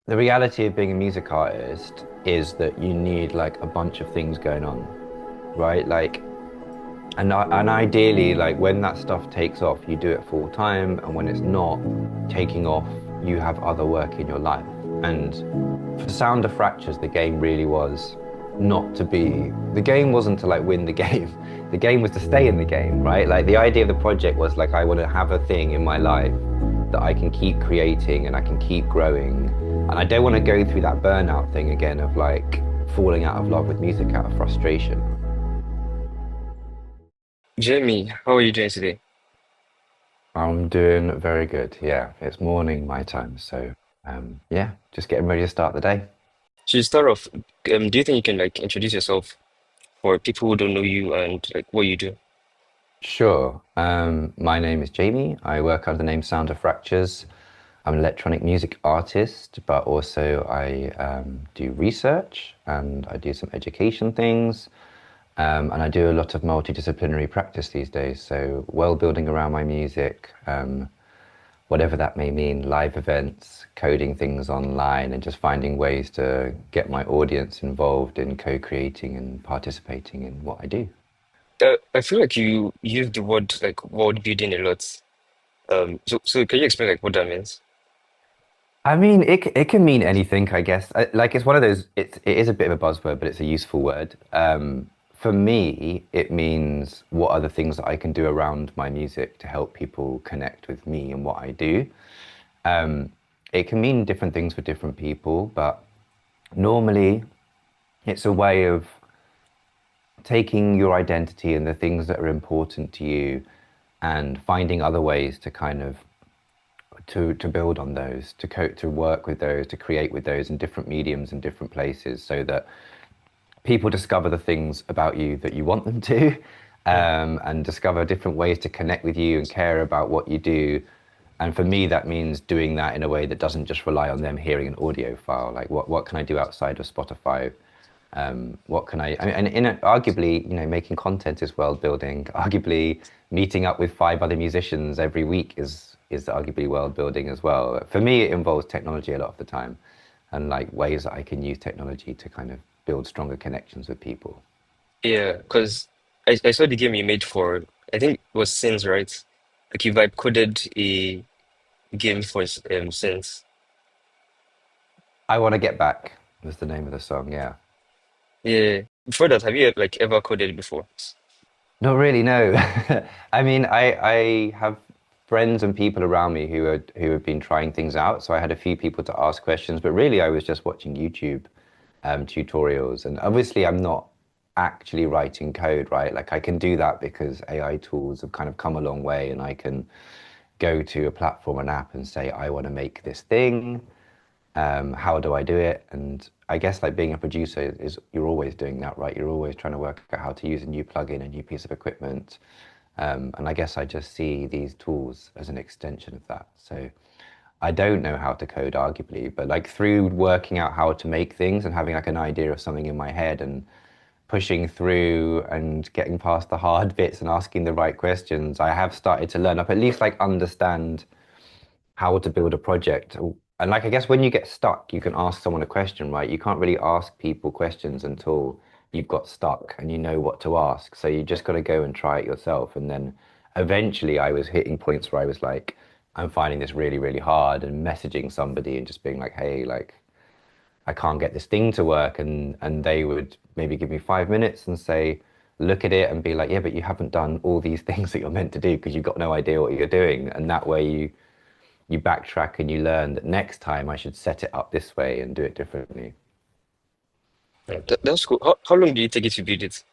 The reality of being a music artist is that you need like a bunch of things going on, right? Like, and ideally, like when that stuff takes off, you do it full time, and when it's not taking off, you have other work in your life. And for Sound of Fractures, the game really was not to be, the game wasn't to like win the game. The game was to stay in the game, right? Like the idea of the project was like, I want to have a thing in my life that I can keep creating and I can keep growing. And I don't want to go through that burnout thing again of like falling out of love with music out of frustration. Jamie, how are you doing today? I'm doing very good. Yeah, it's morning my time, so yeah, just getting ready to start the day. To start off, do you think you can like introduce yourself for people who don't know you and like what you do? Sure. My name is Jamie. I work under the name Sound of Fractures. I'm an electronic music artist, but also I do research and I do some education things. And I do a lot of multidisciplinary practice these days. So, well building around my music, whatever that may mean, live events, coding things online, and just finding ways to get my audience involved in co creating and participating in what I do. I feel like you use the word like world building a lot. So can you explain like what that means? I mean, it can mean anything, I guess. Like it's one of those. It is a bit of a buzzword, but it's a useful word. For me, it means what are the things that I can do around my music to help people connect with me and what I do. Um, it can mean different things for different people, but normally it's a way of taking your identity and the things that are important to you and finding other ways to kind of to build on those, to work with those, to create with those in different mediums and different places, so that people discover the things about you that you want them to, Mm. and discover different ways to connect with you and care about what you do. And for me, that means doing that in a way that doesn't just rely on them hearing an audio file. Like, what can I do outside of Spotify? What can I mean, and in it, arguably, making content is world building. Arguably, meeting up with five other musicians every week is arguably world building as well. For me, it involves technology a lot of the time, and like ways that I can use technology to kind of build stronger connections with people. Yeah, because I saw the game you made for I think it was Sins, right? Like you vibe coded a game for Sins. I want to get back was the name of the song. Yeah. Yeah. Before that, have you like ever coded before? Not really, no. I mean, I have friends and people around me who have been trying things out. So I had a few people to ask questions, but really I was just watching YouTube tutorials. And obviously I'm not actually writing code, right? Like I can do that because AI tools have kind of come a long way, and I can go to a platform, an app, and say, I want to make this thing. How do I do it? And I guess like being a producer is you're always doing that, right? You're always trying to work out how to use a new plugin, a new piece of equipment. And I guess I just see these tools as an extension of that. So I don't know how to code, arguably, but like through working out how to make things and having like an idea of something in my head and pushing through and getting past the hard bits and asking the right questions, I have started to learn up at least like understand how to build a project. And like, I guess when you get stuck, you can ask someone a question, right? You can't really ask people questions until you've got stuck and you know what to ask. So you just got to go and try it yourself. And then eventually I was hitting points where I was like, I'm finding this really, really hard, and messaging somebody and just being like, hey, like, I can't get this thing to work. And they would maybe give me 5 minutes and say, look at it and be like, yeah, but you haven't done all these things that you're meant to do because you've got no idea what you're doing. And that way you backtrack and you learn that next time I should set it up this way and do it differently. Yeah, that's cool. How long do you take it to build it?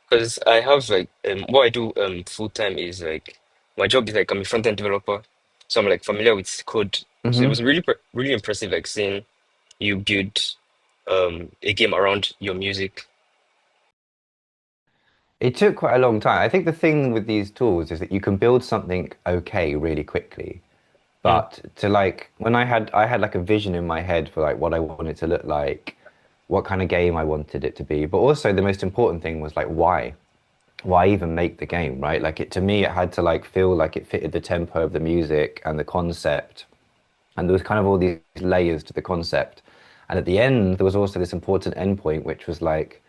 Because I have like what I do full time is like my job is like I'm a front end developer, so I'm like familiar with code. So it was Hmm. really impressive like seeing you build a game around your music. It took quite a long time. I think the thing with these tools is that you can build something okay really quickly. Mm. But to like when I had like a vision in my head for like what I wanted to look like, what kind of game I wanted it to be. But also the most important thing was like why? Why even make the game, right? Like it to me it had to like feel like it fitted the tempo of the music and the concept And there was kind of all these layers to the concept. And at the end, there was also this important endpoint, which was like,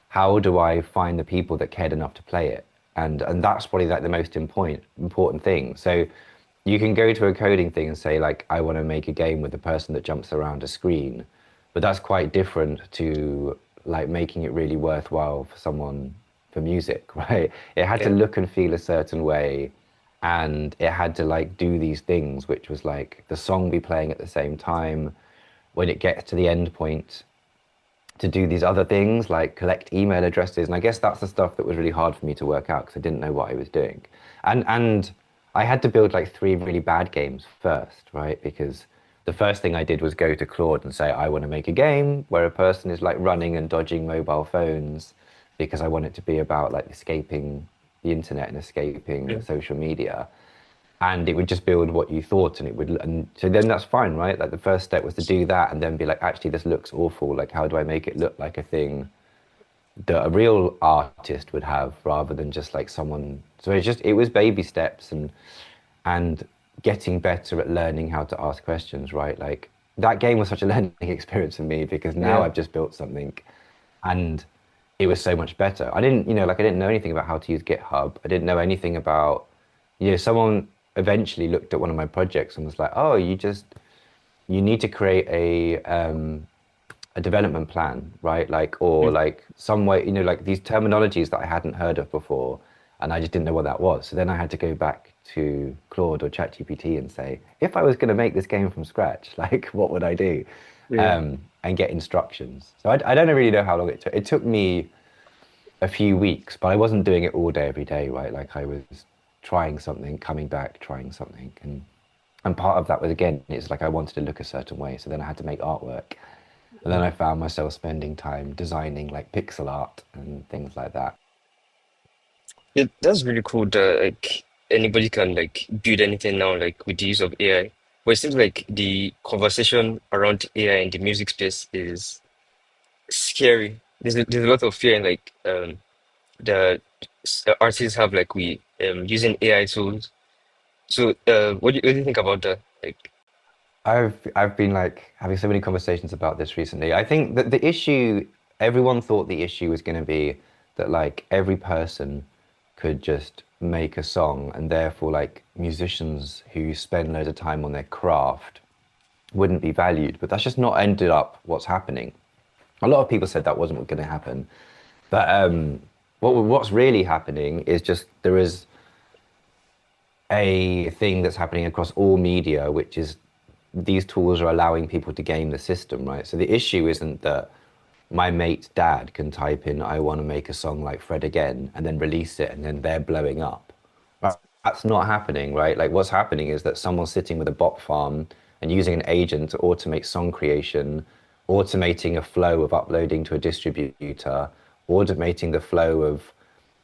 how do I find the people that cared enough to play it? And that's probably like the most important thing. So you can go to a coding thing and say like, I want to make a game with a person that jumps around a screen, but that's quite different to like making it really worthwhile for someone for music, right? It had to Yeah. look and feel a certain way, and it had to like do these things, which was like the song be playing at the same time. When it gets to the end point, to do these other things like collect email addresses. And I guess that's the stuff that was really hard for me to work out because I didn't know what I was doing. And I had to build like three really bad games first, right? Because the first thing I did was go to Claude and say, I want to make a game where a person is like running and dodging mobile phones because I want it to be about like escaping the internet and escaping Mm. social media, and it would just build what you thought, and it would, and so then that's fine, right? Like the first step was to do that and then be like, actually this looks awful, like how do I make it look like a thing that a real artist would have rather than just like someone. So it was baby steps, and getting better at learning how to ask questions, right? Like that game was such a learning experience for me because now Yeah. I've just built something, and it was so much better. I didn't, like I didn't know anything about how to use GitHub. I didn't know anything about, someone eventually looked at one of my projects and was like, "Oh, you need to create a development plan, right? Like, or Mm. like some way, like these terminologies that I hadn't heard of before, and I just didn't know what that was. So then I had to go back to Claude or ChatGPT and say, if I was going to make this game from scratch, like, what would I do? Yeah. And get instructions. So I don't really know how long it took. It took me a few weeks, but I wasn't doing it all day, every day, right? Like I was trying something, coming back, trying something. And part of that was, again, it's like I wanted to look a certain way. So then I had to make artwork. And then I found myself spending time designing like pixel art and things like that. Yeah, that's really cool that like anybody can like build anything now like with the use of AI. But it seems like the conversation around AI in the music space is scary. There's a lot of fear in like the artists have like we using AI tools. So what do you think about that? Like I've been like having so many conversations about this recently. I think that the issue, everyone thought the issue was going to be that like every person could just make a song, and therefore like musicians who spend loads of time on their craft wouldn't be valued. But that's just not ended up what's happening. A lot of people said that wasn't going to happen, but what's really happening is just there is a thing that's happening across all media, which is these tools are allowing people to game the system, right? So the issue isn't that my mate's dad can type in, I want to make a song like Fred again, and then release it, and then they're blowing up. Right? That's not happening, right? Like what's happening is that someone's sitting with a bot farm and using an agent to automate song creation, automating a flow of uploading to a distributor, automating the flow of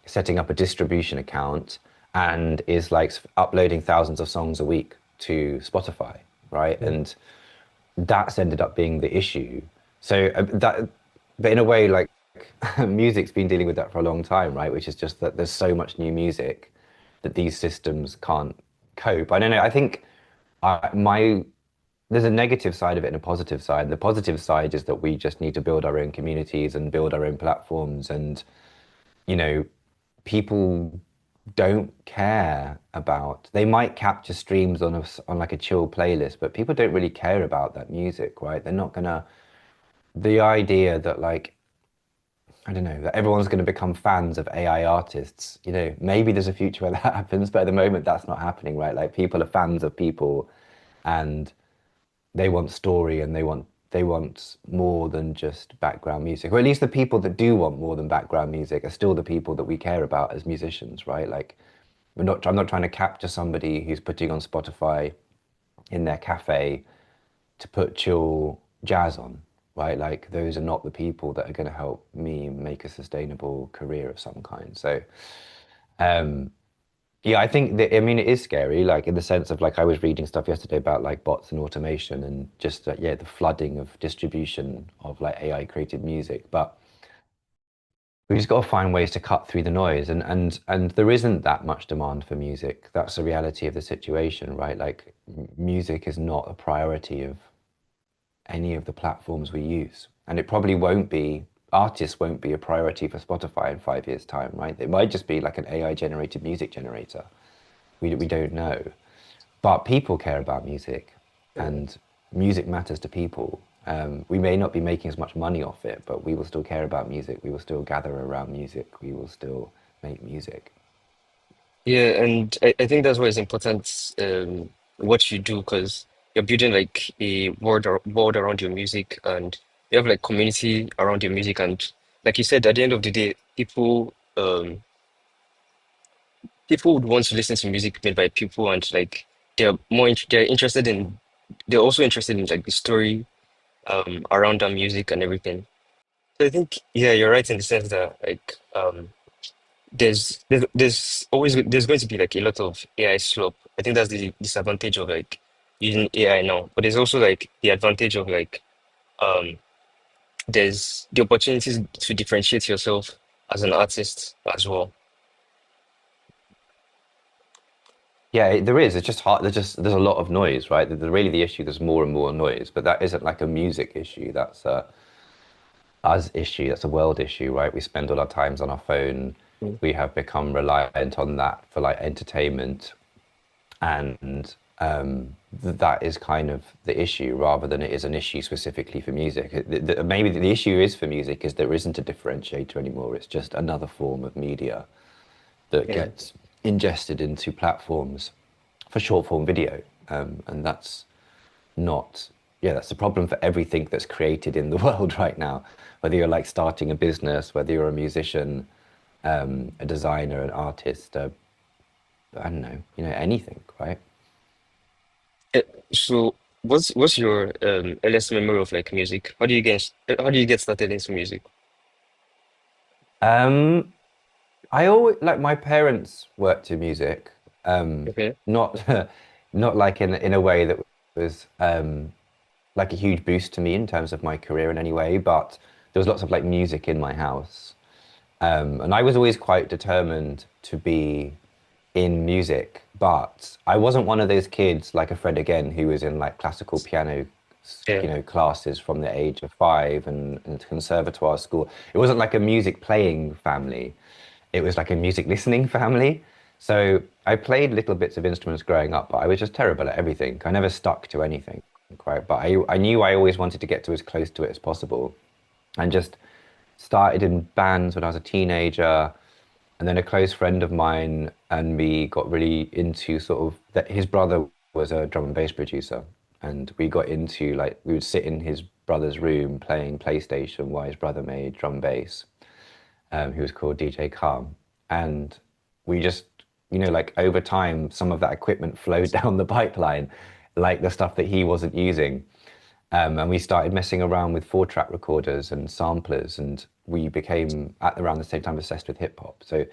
setting up a distribution account, and is like uploading thousands of songs a week to Spotify, right? mm, And that's ended up being the issue. So but in a way, like music's been dealing with that for a long time, right? Which is just that there's so much new music that these systems can't cope. I don't know. I think my there's a negative side of it and a positive side. The positive side is that we just need to build our own communities and build our own platforms, and you know, people don't care about, they might capture streams on on like a chill playlist, but people don't really care about that music, right? They're not gonna, the idea that like, I don't know, that everyone's going to become fans of AI artists, maybe there's a future where that happens, but at the moment that's not happening, right? Like people are fans of people, and they want story, and they want more than just background music, or at least the people that do want more than background music are still the people that we care about as musicians, right? Like I'm not trying to capture somebody who's putting on Spotify in their cafe to put chill jazz on, right? Like those are not the people that are going to help me make a sustainable career of some kind. So um yeah, I think that, I mean, it is scary, like in the sense of like I was reading stuff yesterday about like bots and automation and just yeah, the flooding of distribution of like AI created music. But we just got to find ways to cut through the noise, and there isn't that much demand for music. That's the reality of the situation, right? Like music is not a priority of any of the platforms we use. And it probably won't be, artists won't be a priority for Spotify in 5 years' time, right? It might just be like an AI generated music generator. We don't know. But people care about music, Yeah. and music matters to people. We may not be making as much money off it, but we will still care about music. We will still gather around music. We will still make music. Yeah, and I think that's why it's important what you do because you're building like a world around your music and you have like community around your music and like you said at the end of the day people would want to listen to music made by people and like they're interested in they're also interested in like the story around that music and everything. So I think yeah, you're right in the sense that like there's always there's going to be like a lot of AI slop. I think that's the disadvantage of like using AI now. But there's also like the advantage of like um there's the opportunities to differentiate yourself as an artist as well. Yeah, there is. It's just hard. There's a lot of noise, right? Really the issue. There's more and more noise, but that isn't like a music issue. That's a us issue. That's a world issue, right? We spend all our times on our phone. Mm. We have become reliant on that for like entertainment, and that is kind of the issue rather than it is an issue specifically for music. Maybe the issue is for music is there isn't a differentiator anymore. It's just another form of media that Yeah. gets ingested into platforms for short form video, and that's not, yeah, that's the problem for everything that's created in the world right now, whether you're like starting a business, whether you're a musician, a designer, an artist, I don't know, anything, right? Eh, So what's your earliest memory of like music? How do you get started into music? um I always like my parents worked in music, Okay. not not like in a way that was like a huge boost to me in terms of my career in any way, but there was lots of like music in my house. And I was always quite determined to be in music, but I wasn't one of those kids like a Fred again who was in like classical piano, Yeah. classes from the age of 5 and conservatoire school. It wasn't like a music playing family. It was like a music listening family. So I played little bits of instruments growing up, but I was just terrible at everything. I never stuck to anything, right? But I knew I always wanted to get to as close to it as possible and just started in bands when I was a teenager, and then a close friend of mine and me got really into sort of that. His brother was a drum and bass producer, and we got into like we would sit in his brother's room playing PlayStation while his brother made drum and bass. Who was called DJ Calm, and we just, like over time, some of that equipment flowed down the pipeline, like the stuff that he wasn't using. And we started messing around with 4-track recorders and samplers, and we became at around the same time obsessed with hip hop. So,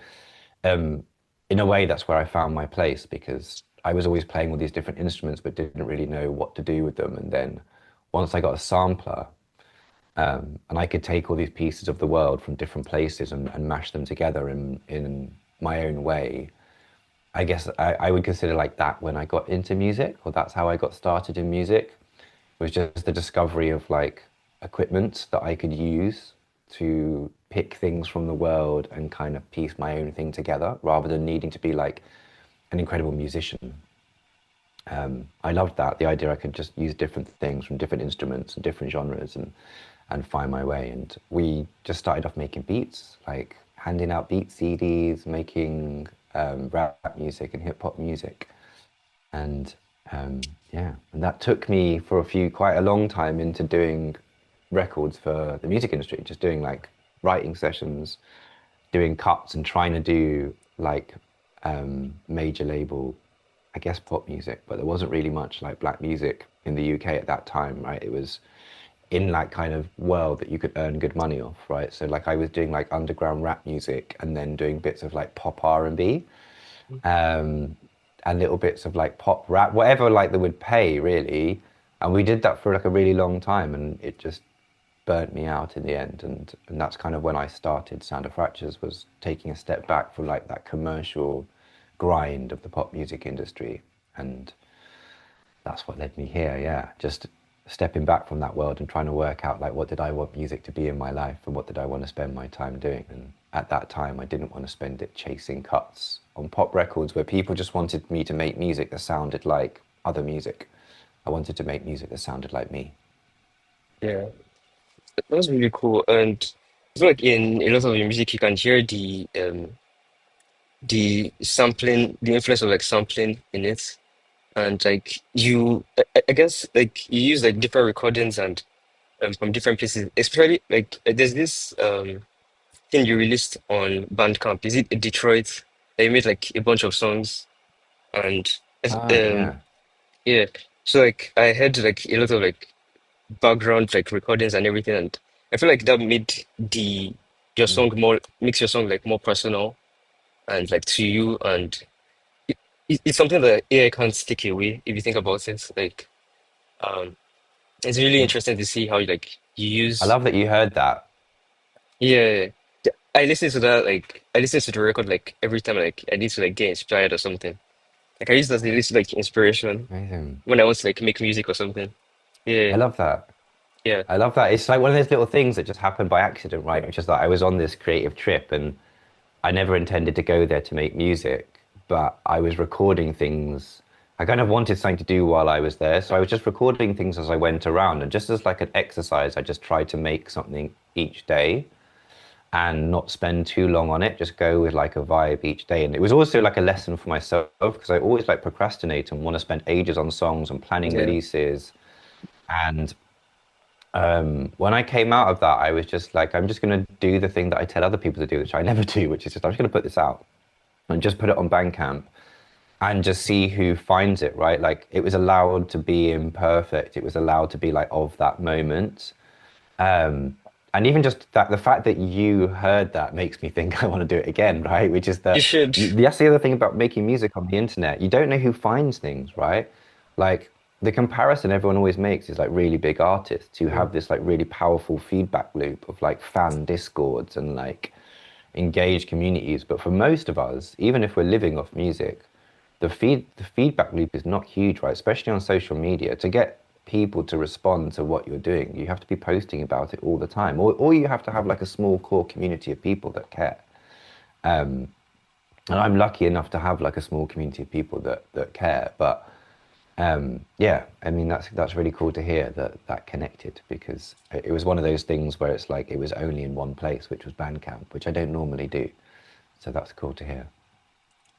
um, in a way, that's where I found my place because I was always playing all these different instruments, but didn't really know what to do with them. And then once I got a sampler, and I could take all these pieces of the world from different places and mash them together in my own way. I guess I would consider like that when I got into music, or that's how I got started in music. It was just the discovery of like equipment that I could use to pick things from the world and kind of piece my own thing together rather than needing to be like an incredible musician. I loved that, the idea I could just use different things from different instruments and different genres and find my way. And we just started off making beats, like handing out beat CDs, making rap music and hip hop music. And yeah, and that took me for quite a long time into doing records for the music industry, just doing like writing sessions, doing cuts and trying to do like major label, I guess, pop music, but there wasn't really much like black music in the UK at that time, right? It was in that kind of world that you could earn good money off, right? So like I was doing like underground rap music and then doing bits of like pop R&B, um, and little bits of like pop rap, whatever like they would pay really. And we did that for like a really long time, and it just burnt me out in the end. And that's kind of when I started Sound of Fractures, was taking a step back from like that commercial grind of the pop music industry. And that's what led me here. Yeah, just stepping back from that world and trying to work out like what did I want music to be in my life and what did I want to spend my time doing. And at that time, I didn't want to spend it chasing cuts on pop records where people just wanted me to make music that sounded like other music. I wanted to make music that sounded like me. Yeah, that was really cool. And I feel like in a lot of your music, you can hear the sampling, the influence of like sampling in it. And like I guess like you use like different recordings and from different places. Especially like there's this thing you released on Bandcamp. Is it Detroit? They made like a bunch of songs and Ah, yeah. yeah. So like I heard like a lot of like background like recordings and everything, and I feel like that made the your Mm. song more makes your song like more personal and like to you, and it's something that AI can't take away if you think about it. Like um, it's really Mm. interesting to see how like you I use love that you heard that. yeah. I listen to that like I listen to the record like every time like I need to like get inspired or something. Like I use that as a little like inspiration Amazing. when I want to like make music or something. I Yeah, love that. yeah, I love that. It's like one of those little things that just happened by accident, right? Which is that I was on this creative trip and I never intended to go there to make music, but I was recording things. I kind of wanted something to do while I was there. So I was just recording things as I went around. And just as like an exercise, I just tried to make something each day and not spend too long on it. Just go with like a vibe each day. And it was also like a lesson for myself because I always like procrastinate and want to spend ages on songs and planning yeah. releases. And when I came out of that, I was just like, I'm just going to do the thing that I tell other people to do, which I never do, which is just, I'm just going to put this out and just put it on Bandcamp and just see who finds it, right? Like it was allowed to be imperfect. It was allowed to be like of that moment. Um, and even just that, the fact that you heard that makes me think I want to do it again, right? Which is You that should. that's the other thing about making music on the internet. You don't know who finds things, right? Like the comparison everyone always makes is like really big artists who Mm. have this like really powerful feedback loop of like fan discords and like engaged communities. But for most of us, even if we're living off music, the feedback loop is not huge, right? Especially on social media. To get people to respond to what you're doing, you have to be posting about it all the time, or you have to have like a small core community of people that care. And I'm lucky enough to have like a small community of people that care. But yeah, I mean that's really cool to hear that that connected because it was one of those things where it's like it was only in one place, which was Bandcamp, which I don't normally do. So that's cool to hear.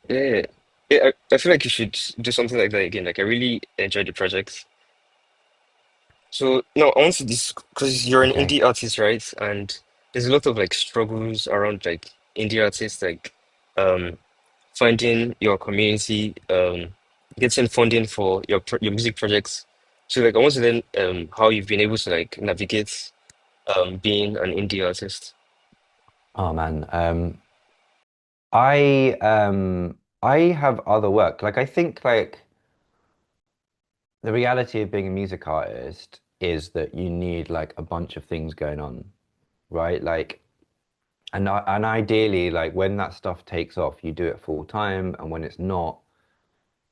Yeah, yeah. I feel like you should do something like that again. Like I really enjoyed the project. So no, I want to this because you're an Okay. indie artist, right? And there's a lot of like struggles around like indie artists, like um finding your community, getting funding for your music projects. So like I want to learn how you've been able to like navigate being an indie artist. Oh man, I have other work. Like I think like the reality of being a music artist is that you need like a bunch of things going on, right? Like and ideally like when that stuff takes off, you do it full time, and when it's not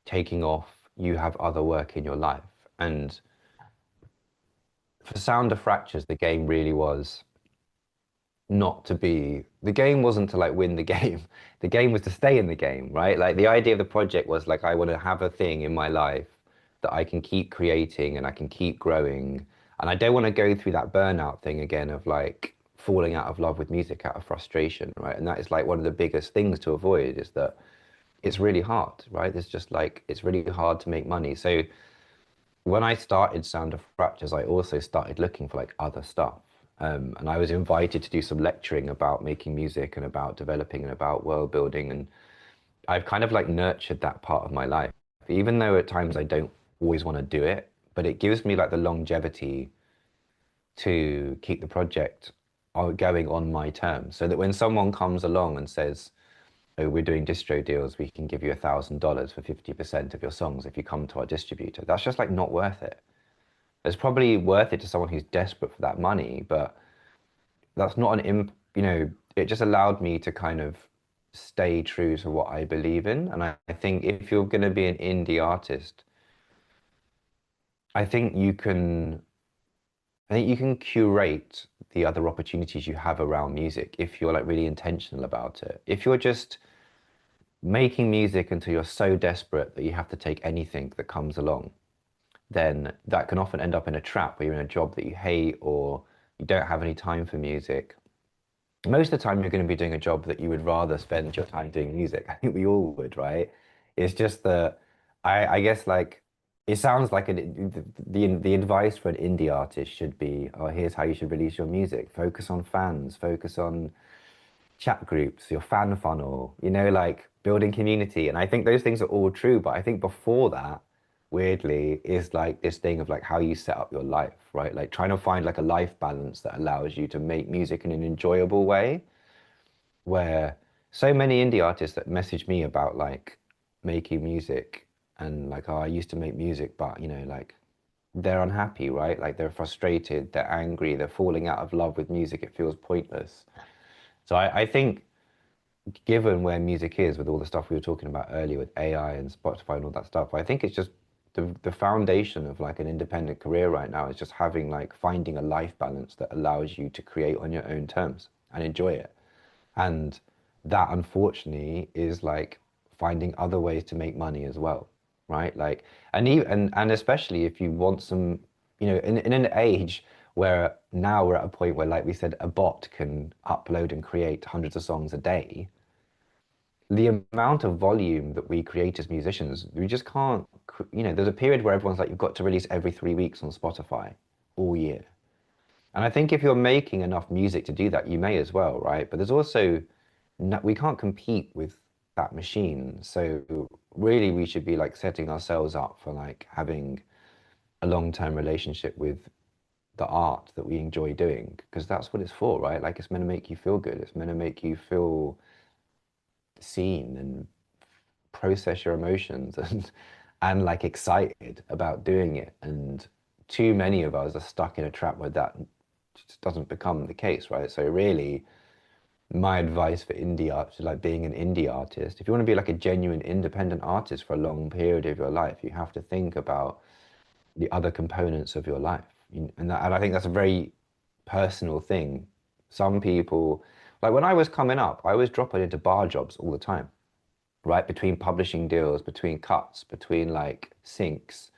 taking off, you have other work in your life. And for Sound of Fractures, the game really was not to be the game wasn't to like win the game. The game was to stay in the game, right? Like the idea of the project was like I want to have a thing in my life that I can keep creating and I can keep growing, and I don't want to go through that burnout thing again of like falling out of love with music out of frustration, right? And that is like one of the biggest things to avoid is that it's really hard, right? It's just like it's really hard to make money. So when I started Sound of Fractures, I also started looking for like other stuff. And I was invited to do some lecturing about making music and about developing and about world building. And I've kind of like nurtured that part of my life, even though at times I don't always want to do it, but it gives me like the longevity to keep the project going on my terms so that when someone comes along and says, oh, we're doing distro deals, we can give you $1,000 for 50% of your songs if you come to our distributor. That's just like not worth it. It's probably worth it to someone who's desperate for that money, but that's not it just allowed me to kind of stay true to what I believe in. And I think if you're going to be an indie artist, I think you can I think you can curate the other opportunities you have around music if you're like really intentional about it. If you're just making music until you're so desperate that you have to take anything that comes along, then that can often end up in a trap where you're in a job that you hate or you don't have any time for music. Most of the time, you're going to be doing a job that you would rather spend your time doing music. I think we all would, right? It's just that I guess like it sounds like the advice for an indie artist should be, oh, here's how you should release your music. Focus on fans, focus on chat groups, your fan funnel, like building community. And I think those things are all true. But I think before that, weirdly, is like this thing of like how you set up your life, right? Like trying to find like a life balance that allows you to make music in an enjoyable way. Where so many indie artists that message me about like making music and like, oh, I used to make music, but like they're unhappy, right? Like they're frustrated, they're angry, they're falling out of love with music. It feels pointless. So I think given where music is with all the stuff we were talking about earlier with AI and Spotify and all that stuff, I think it's just the foundation of like an independent career right now is just having like finding a life balance that allows you to create on your own terms and enjoy it. And that unfortunately is like finding other ways to make money as well, right? Like, and even and especially if you want some, in an age where now we're at a point where, like we said, a bot can upload and create hundreds of songs a day. The amount of volume that we create as musicians, we just can't, there's a period where everyone's like, you've got to release every 3 weeks on Spotify all year. And I think if you're making enough music to do that, you may as well, right? But there's also, no, we can't compete with that machine. So really, we should be like setting ourselves up for like having a long-term relationship with the art that we enjoy doing, because that's what it's for, right? Like it's meant to make you feel good. It's meant to make you feel seen and process your emotions and like excited about doing it. And too many of us are stuck in a trap where that just doesn't become the case, right? So really, my advice for indie art, like being an indie artist, if you want to be like a genuine independent artist for a long period of your life, you have to think about the other components of your life. And I think that's a very personal thing. Some people, like when I was coming up, I was dropping into bar jobs all the time, right? Between publishing deals, between cuts, between like syncs.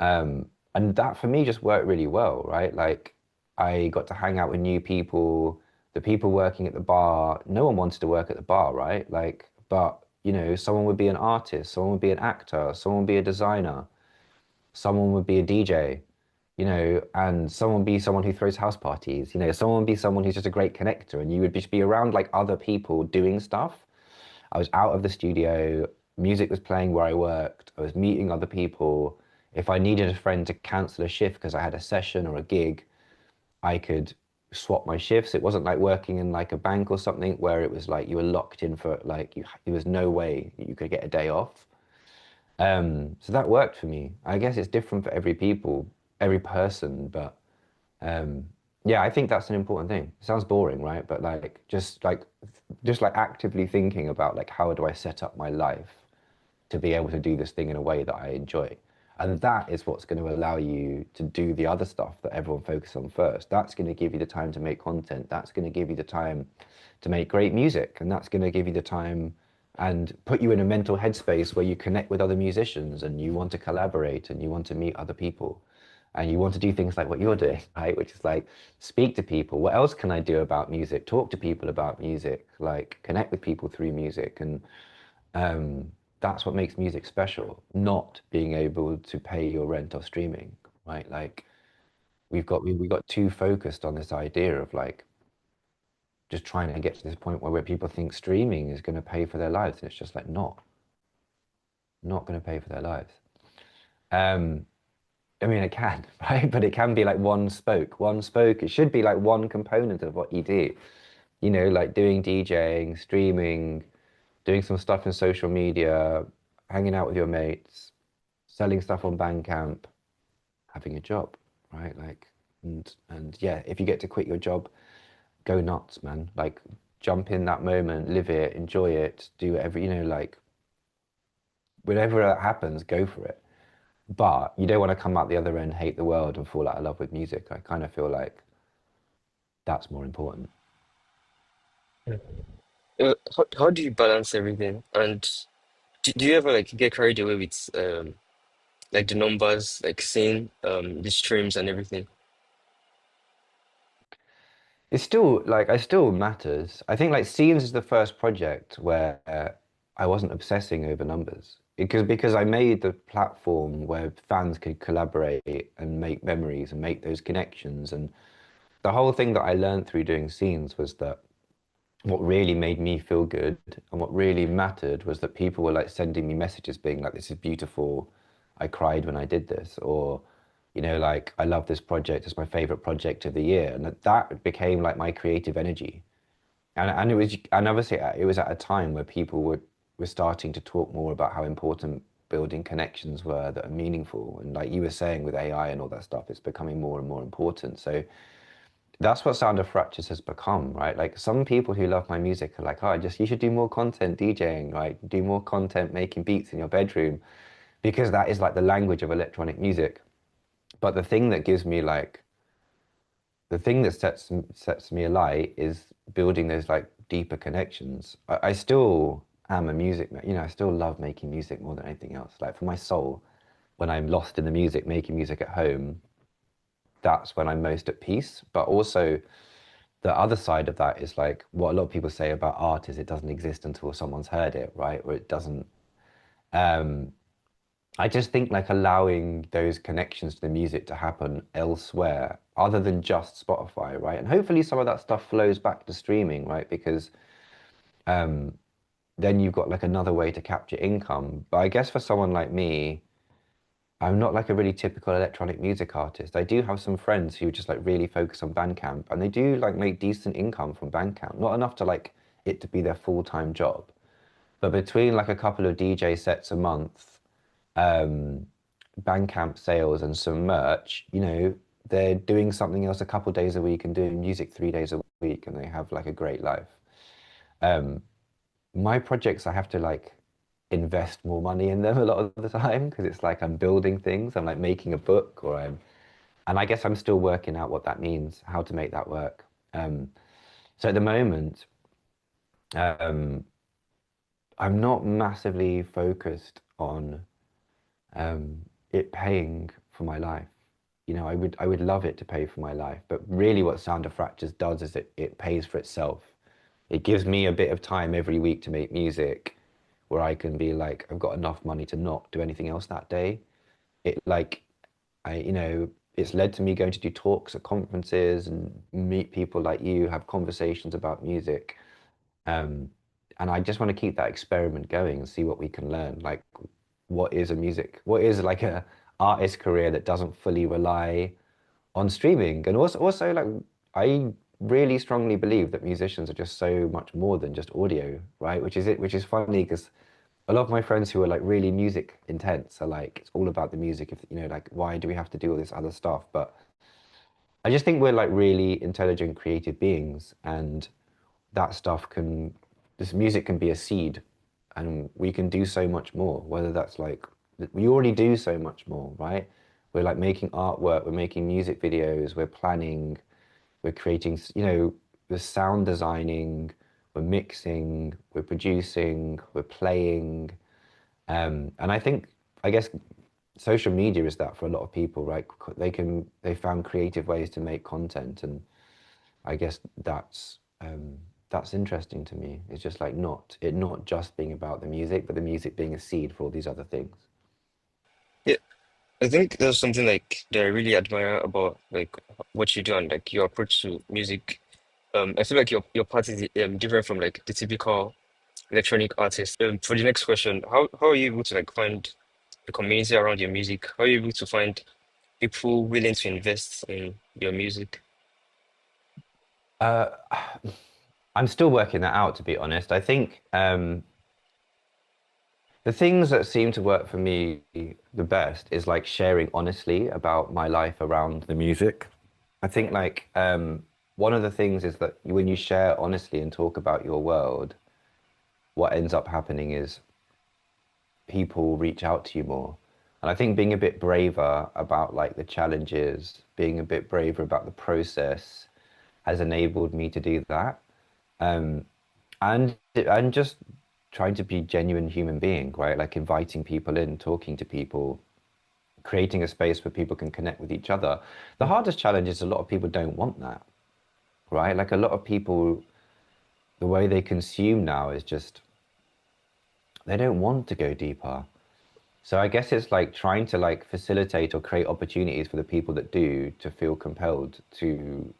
And that for me just worked really well, right? Like I got to hang out with new people, the people working at the bar, no one wanted to work at the bar, right? Like, but someone would be an artist, someone would be an actor, someone would be a designer, someone would be a DJ, and someone would be someone who throws house parties, someone would be someone who's just a great connector, and you would just be around like other people doing stuff. I was out of the studio, music was playing where I worked, I was meeting other people. If I needed a friend to cancel a shift because I had a session or a gig, I could swap my shifts. It wasn't like working in like a bank or something where it was like you were locked in for like there was no way you could get a day off. So that worked for me. I guess it's different for every person, but um, yeah, I think that's an important thing. It sounds boring, right? But like just like actively thinking about like how do I set up my life to be able to do this thing in a way that I enjoy. And that is what's going to allow you to do the other stuff that everyone focuses on first. That's going to give you the time to make content. That's going to give you the time to make great music. And that's going to give you the time and put you in a mental headspace where you connect with other musicians and you want to collaborate and you want to meet other people and you want to do things like what you're doing, right? Which is like speak to people. What else can I do about music? Talk to people about music, like connect with people through music. And um, that's what makes music special, not being able to pay your rent or streaming, right? Like we got too focused on this idea of like just trying to get to this point where people think streaming is going to pay for their lives, and it's just like not going to pay for their lives. Um, I mean, it can, right? But it can be like one spoke, one spoke. It should be like one component of what you do. Like doing DJing, streaming, doing some stuff in social media, hanging out with your mates, selling stuff on Bandcamp, having a job, right? Like, and yeah, if you get to quit your job, go nuts, man. Like, jump in that moment, live it, enjoy it, do whatever, like, whenever that happens, go for it. but you don't want to come out the other end, hate the world, and fall out of love with music. I kind of feel like that's more important. How do you balance everything? And do you ever like get carried away with like the numbers, like seeing the streams and everything? It's still like I still matters. I think like Scenes is the first project where I wasn't obsessing over numbers because I made the platform where fans could collaborate and make memories and make those connections. And the whole thing that I learned through doing Scenes was that what really made me feel good and what really mattered was that people were like sending me messages being like, this is beautiful. I cried when I did this, or, like, I love this project. It's my favorite project of the year. And that became like my creative energy. And it was, and obviously it was at a time where people were starting to talk more about how important building connections were that are meaningful. And like you were saying with AI and all that stuff, it's becoming more and more important. So that's what Sound of Fractures has become, right? Like some people who love my music are like, oh, just you should do more content DJing, right? Do more content making beats in your bedroom because that is like the language of electronic music. But the thing that sets me alight is building those like deeper connections. I still am a music, I still love making music more than anything else. Like for my soul, when I'm lost in the music, making music at home, that's when I'm most at peace. But also the other side of that is like what a lot of people say about art is it doesn't exist until someone's heard it, right? Or it doesn't. Um, I just think like allowing those connections to the music to happen elsewhere other than just Spotify, right? And hopefully some of that stuff flows back to streaming, right? Because then you've got like another way to capture income. But I guess for someone like me, I'm not like a really typical electronic music artist. I do have some friends who just like really focus on Bandcamp and they do like make decent income from Bandcamp. Not enough to like it to be their full-time job, but between like a couple of DJ sets a month, um, Bandcamp sales and some merch, they're doing something else a couple days a week and doing music 3 days a week and they have like a great life. My projects, I have to like invest more money in them a lot of the time because it's like I'm building things. I'm like making a book and I guess I'm still working out what that means, how to make that work. Um, so at the moment, um, I'm not massively focused on it paying for my life. I would love it to pay for my life, but really what Sound of Fractures does is it pays for itself. It gives me a bit of time every week to make music where I can be like, I've got enough money to not do anything else that day. It like it's led to me going to do talks at conferences and meet people like you, have conversations about music. Um, and I just want to keep that experiment going and see what we can learn. Like, what is like a artist career that doesn't fully rely on streaming? And also like, I really strongly believe that musicians are just so much more than just audio, right? Which is funny because a lot of my friends who are like really music intense are like, it's all about the music. If like, why do we have to do all this other stuff? But I just think we're like really intelligent, creative beings, and that stuff can, this music can be a seed, and we can do so much more. Whether that's like, we already do so much more, right? We're like making artwork, we're making music videos, we're planning, we're creating, we're sound designing, we're mixing, we're producing, we're playing. And I guess social media is that for a lot of people, right? They found creative ways to make content, and I guess that's interesting to me. It's just like not just being about the music, but the music being a seed for all these other things. Yeah, I think there's something like that I really admire about like what you do and like your approach to music. I feel like your path is different from like the typical electronic artist. For the next question, how are you able to like find the community around your music? How are you able to find people willing to invest in your music? Uh, I'm still working that out, to be honest. I think the things that seem to work for me the best is like sharing honestly about my life around the music. I think like one of the things is that when you share honestly and talk about your world, what ends up happening is people reach out to you more. And I think being a bit braver about like the challenges, being a bit braver about the process has enabled me to do that. Um, and just trying to be genuine human being, right? Like inviting people in, talking to people, creating a space where people can connect with each other. The hardest challenge is a lot of people don't want that, right? Like a lot of people, the way they consume now is just they don't want to go deeper. So I guess it's like trying to like facilitate or create opportunities for the people that do to feel compelled to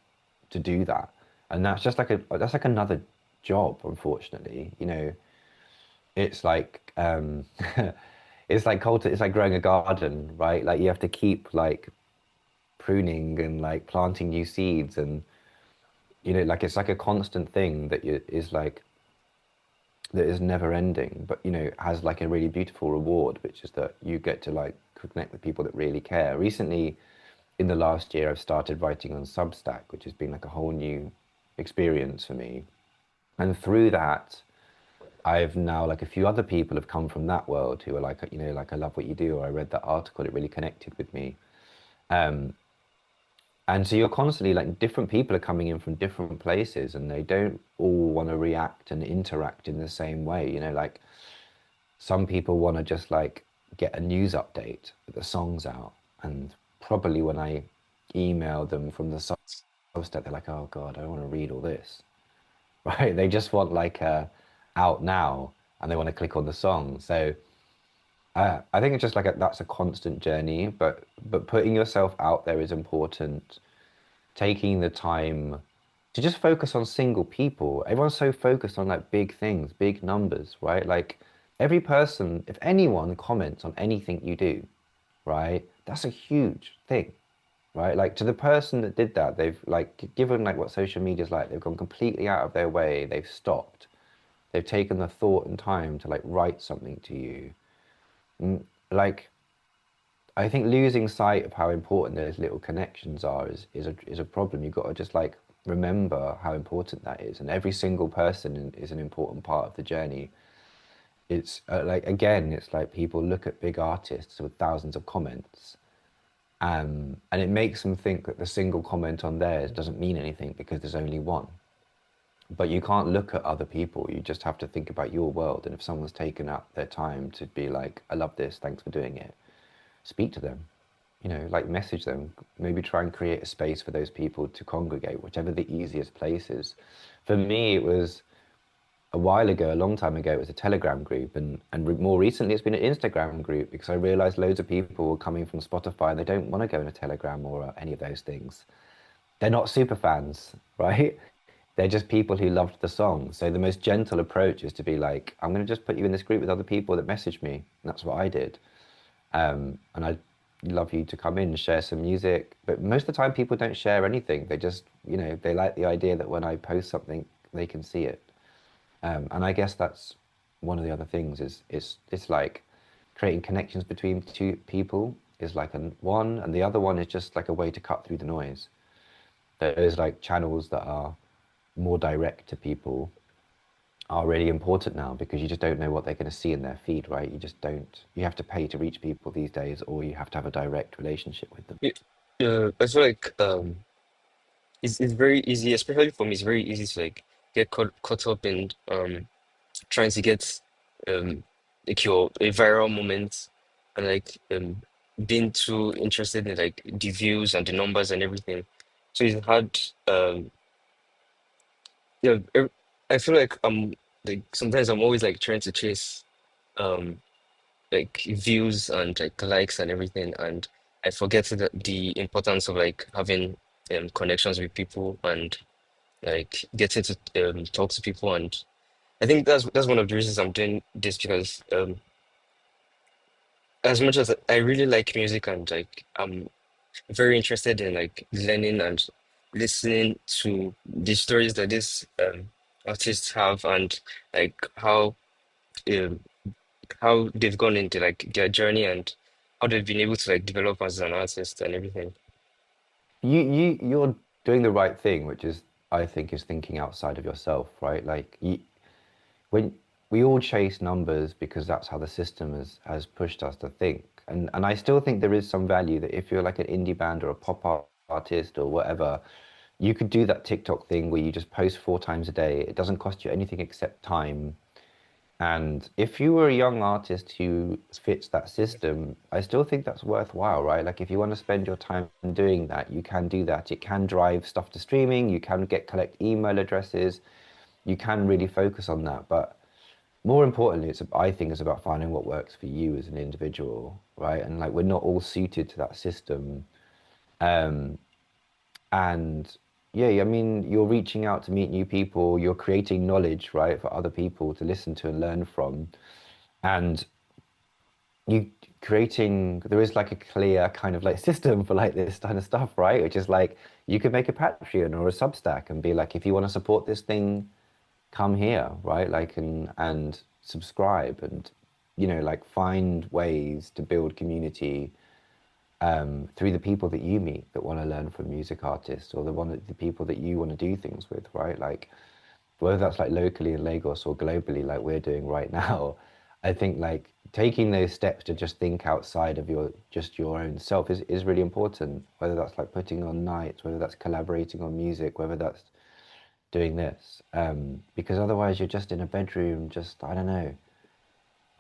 do that. And that's like another job, unfortunately. You know, it's like it's like growing a garden, right? Like you have to keep like pruning and like planting new seeds and you know, like it's like a constant thing that is like that is never ending, but you know, has like a really beautiful reward, which is that you get to like connect with people that really care. Recently, in the last year, I've started writing on Substack, which has been like a whole new experience for me. And through that, I've now like a few other people have come from that world who are like, you know, like I love what you do, or I read that article, it really connected with me. Um, and so you're constantly like different people are coming in from different places and they don't all want to react and interact in the same way. You know, like some people want to just like get a news update that the song's out. And probably when I email them from the Substack, they're like, oh God, I don't want to read all this. Right? They just want like out now and they want to click on the song. So I think it's just like that's a constant journey, but putting yourself out there is important. Taking the time to just focus on single people. Everyone's so focused on like big things, big numbers, right? Like every person, if anyone comments on anything you do, right, that's a huge thing, right? Like to the person that did that, they've like given like what social media is like, they've gone completely out of their way, they've stopped, they've taken the thought and time to like write something to you. Like I think losing sight of how important those little connections are is a problem. You've got to just like remember how important that is, and every single person is an important part of the journey. It's like again, it's like people look at big artists with thousands of comments, and it makes them think that the single comment on theirs doesn't mean anything because there's only one. But you can't look at other people. You just have to think about your world. And if someone's taken up their time to be like, "I love this, thanks for doing it," speak to them, you know, like message them, maybe try and create a space for those people to congregate, whichever the easiest place is. For me, it was a while ago, a long time ago, it was a Telegram group, and more recently, it's been an Instagram group because I realized loads of people were coming from Spotify and they don't want to go in a Telegram or any of those things. They're not super fans, right? They're just people who loved the song. So the most gentle approach is to be like, I'm going to just put you in this group with other people that message me. And that's what I did. And I'd love you to come in and share some music. But most of the time, people don't share anything. They just, you know, they like the idea that when I post something, they can see it. And I guess that's one of the other things is it's like creating connections between two people is like one, and the other one is just like a way to cut through the noise. There's like channels that are more direct to people are really important now because you just don't know what they're going to see in their feed, right? You just don't. You have to pay to reach people these days, or you have to have a direct relationship with them. Yeah, I feel like it's very easy, especially for me, it's very easy to like get caught up in trying to get um like your a viral moment and like being too interested in like the views and the numbers and everything. So it's hard yeah, I feel like I'm like sometimes I'm always like trying to chase um like views and like likes and everything, and I forget the importance of like having connections with people and like getting to talk to people. And I think that's one of the reasons I'm doing this because as much as I really like music and like I'm very interested in like learning and listening to the stories that these artists have and like um, how they've gone into like their journey and how they've been able to like develop as an artist and everything. You're doing the right thing, which is I think is thinking outside of yourself, right? When we all chase numbers because that's how the system has pushed us to think. and I still think there is some value that if you're like an indie band or a artist or whatever, you could do that TikTok thing where you just post 4 times a day. It doesn't cost you anything except time. And if you were a young artist who fits that system, I still think that's worthwhile, right? Like if you want to spend your time doing that, you can do that. It can drive stuff to streaming, you can get collect email addresses, you can really focus on that. But more importantly, I think it's about finding what works for you as an individual, right? And like we're not all suited to that system. And yeah, I mean, you're reaching out to meet new people, you're creating knowledge, right, for other people to listen to and learn from. And you creating, there is like a clear kind of like system for like this kind of stuff, right? Which is like you could make a Patreon or a Substack and be like, if you want to support this thing, come here, right? Like and subscribe and like find ways to build community through the people that you meet that want to learn from music artists or the people that you want to do things with, right? Like whether that's like locally in Lagos or globally, like we're doing right now. I think like taking those steps to just think outside of your own self is really important. Whether that's like putting on nights, whether that's collaborating on music, whether that's doing this, because otherwise you're just in a bedroom, just I don't know.